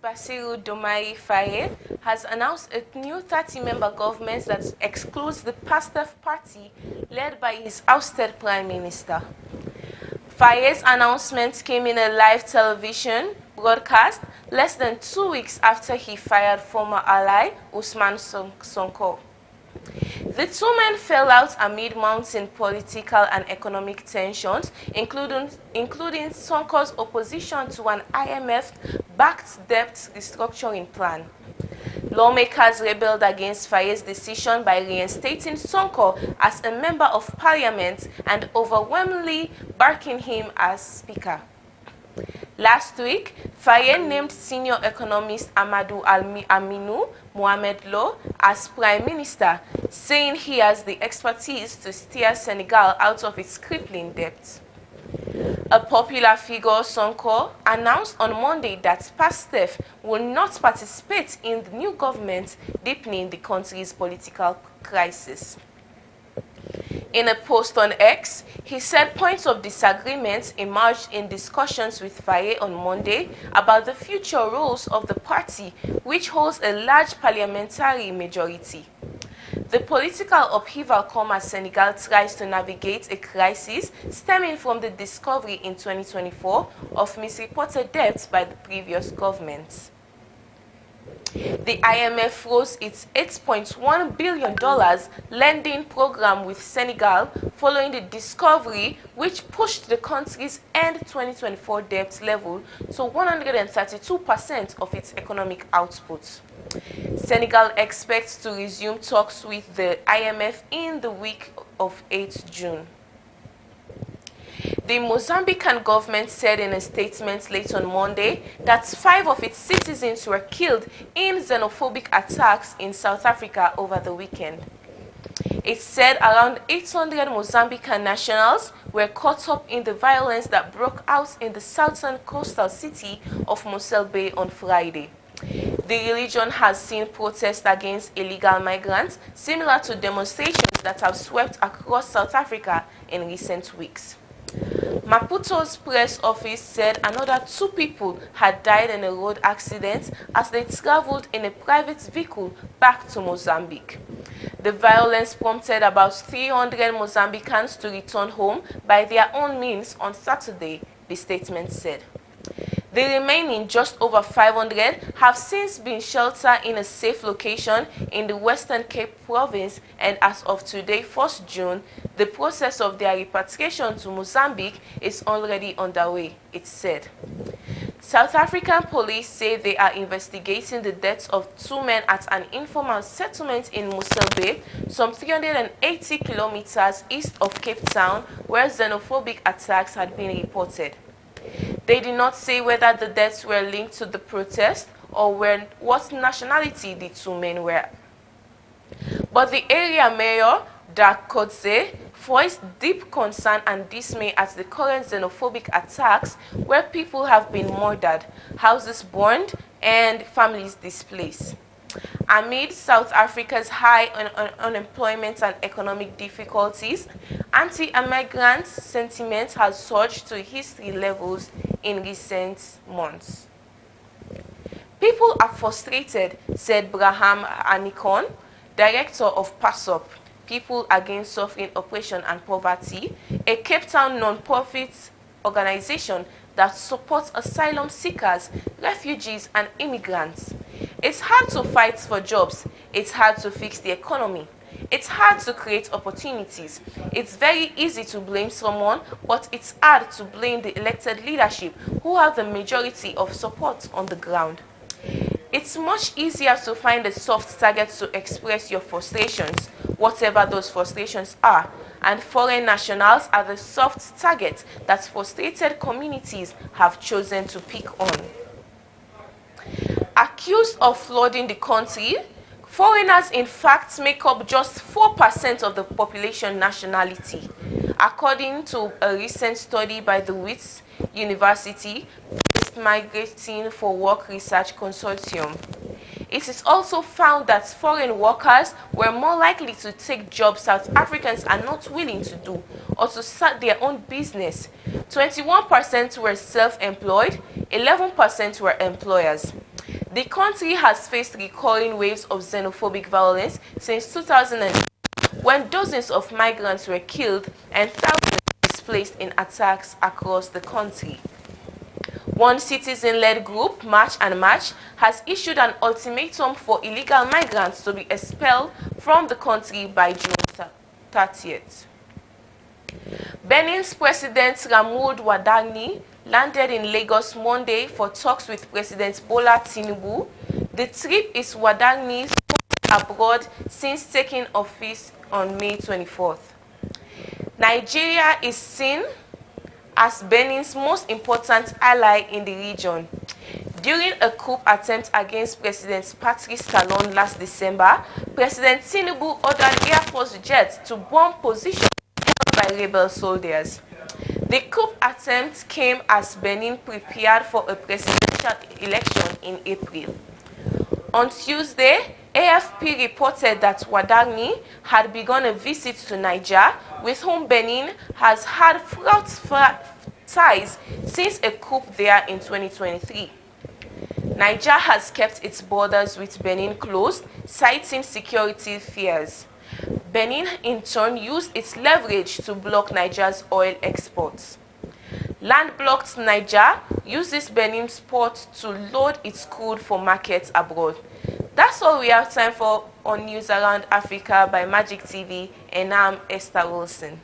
Basiru Diomaye Faye has announced a new 30-member government that excludes the PASTEF party led by his ousted Prime Minister. Faye's announcement came in a live television broadcast less than 2 weeks after he fired former ally Usman Sonko. The two men fell out amid mounting political and economic tensions, including Sonko's opposition to an IMF-backed debt restructuring plan. Lawmakers rebelled against Faye's decision by reinstating Sonko as a member of parliament and overwhelmingly backing him as speaker. Last week, Faye named senior economist Amadou Aminu Mohamed Lo as prime minister, saying he has the expertise to steer Senegal out of its crippling debt. A popular figure, Sonko, announced on Monday that PASTEF will not participate in the new government, deepening the country's political crisis. In a post on X, he said points of disagreement emerged in discussions with Faye on Monday about the future roles of the party, which holds a large parliamentary majority. The political upheaval comes as Senegal tries to navigate a crisis stemming from the discovery in 2024 of misreported debts by the previous government. The IMF froze its $8.1 billion lending program with Senegal following the discovery, which pushed the country's end 2024 debt level to 132% of its economic output. Senegal expects to resume talks with the IMF in the week of 8 June. The Mozambican government said in a statement late on Monday that 5 of its citizens were killed in xenophobic attacks in South Africa over the weekend. It said around 800 Mozambican nationals were caught up in the violence that broke out in the southern coastal city of Mossel Bay on Friday. The region has seen protests against illegal migrants, similar to demonstrations that have swept across South Africa in recent weeks. Maputo's press office said another 2 people had died in a road accident as they traveled in a private vehicle back to Mozambique. The violence prompted about 300 Mozambicans to return home by their own means on Saturday, the statement said. The remaining just over 500 have since been sheltered in a safe location in the Western Cape province, and as of today, 1st June, the process of their repatriation to Mozambique is already underway, it said. South African police say they are investigating the deaths of 2 men at an informal settlement in Mossel Bay, some 380 kilometers east of Cape Town, where xenophobic attacks had been reported. They did not say whether the deaths were linked to the protest or what nationality the 2 men were. But the area mayor, Dak Kotze, voiced deep concern and dismay at the current xenophobic attacks where people have been murdered, houses burned, and families displaced. Amid South Africa's high unemployment and economic difficulties, anti-immigrant sentiment has surged to history levels in recent months. People are frustrated, said Braham Anikon, director of PASOP, People Against Suffering, Oppression and Poverty, a Cape Town non-profit organization that supports asylum seekers, refugees and immigrants. It's hard to fight for jobs. It's hard to fix the economy. It's hard to create opportunities. It's very easy to blame someone, but it's hard to blame the elected leadership who have the majority of support on the ground. It's much easier to find a soft target to express your frustrations, whatever those frustrations are, and foreign nationals are the soft target that frustrated communities have chosen to pick on. Accused of flooding the country, foreigners in fact make up just 4% of the population nationality, according to a recent study by the Wits University Migrating for Work Research Consortium. It is also found that foreign workers were more likely to take jobs South Africans are not willing to do or to start their own business. 21% were self-employed, 11% were employers. The country has faced recurring waves of xenophobic violence since 2002, when dozens of migrants were killed and thousands displaced in attacks across the country. One citizen-led group, March and March, has issued an ultimatum for illegal migrants to be expelled from the country by June 30th. Benin's President Mahmoud Wadagni landed in Lagos Monday for talks with President Bola Tinubu. The trip is Wadagni's first abroad since taking office on May 24th. Nigeria is seen as Benin's most important ally in the region. During a coup attempt against President Patrice Talon last December, President Tinubu ordered Air Force jets to bomb positions held by rebel soldiers. The coup attempt came as Benin prepared for a presidential election in April. On Tuesday, AFP reported that Wadagni had begun a visit to Niger, with whom Benin has had fraught ties since a coup there in 2023. Niger has kept its borders with Benin closed, citing security fears. Benin, in turn, used its leverage to block Niger's oil exports. Landlocked Niger uses Benin's port to load its crude for markets abroad. That's all we have time for on News Around Africa by Magic TV, and I'm Esther Wilson.